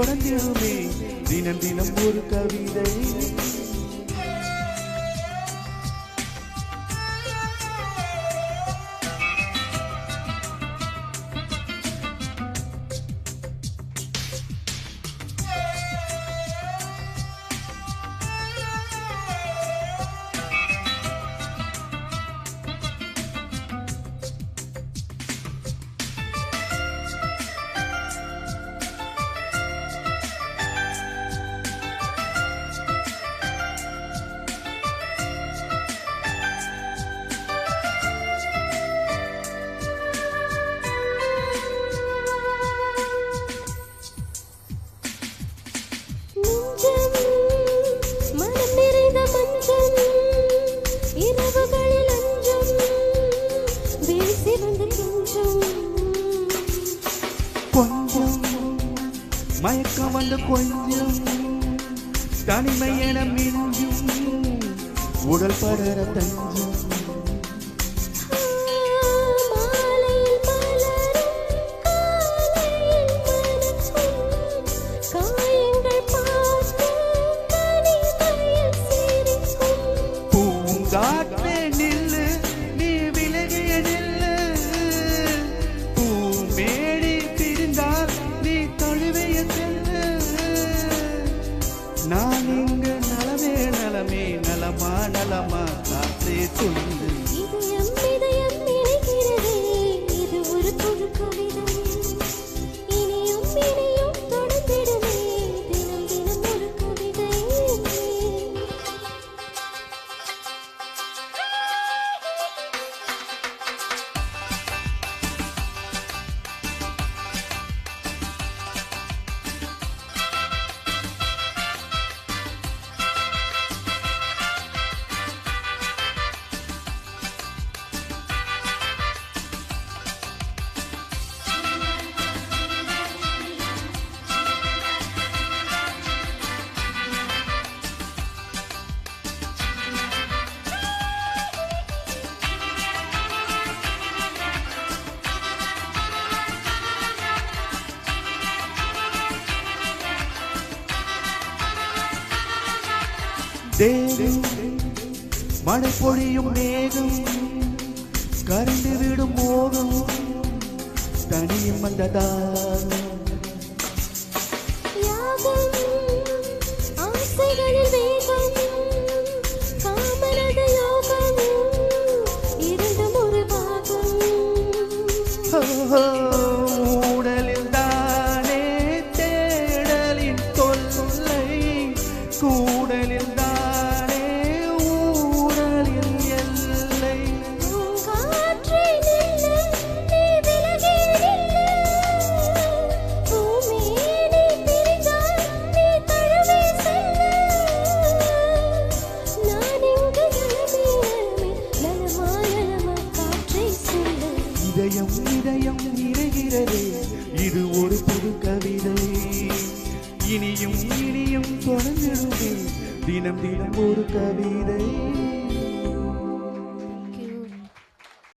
தொடர்ந்திடுமே தினம் தினம் ஒரு கவிதை. கொஞ்சம் மயக்கம் வந்து கொஞ்சம் தனிமை என மிஞ்சும் உடல் படர தஞ்சம். பூங்காற்றே நில்லு நீ விலகிய நில்லு, பூமேடி பிரிந்தால் நீ தழுவிய செல்லு. நான் இங்கு நலமே நலமே நலமா நலமா காற்றே சொல்லு. இதயம் நினைக்கிறதே இது ஒரு புது கவிதை. இனியும் இனியும் தொடர்ந்திடுமே தினம் தினம் ஒரு கவிதை. தேகம் மழை பொழியும் மேகம் கரண்டு விடும் மோகம் தனியும் வந்ததா. ஊடலில் தானே தேடலின் தொல்லை, கூடலில் தானே ஊடலில் எல்லை. இதயம் இதயம் நிறைகிறதே இது ஒரு புது கவிதை. இனியும் இனியும் தொடர்ந்திடுமே தினம் தினம் ஒரு கவிதை.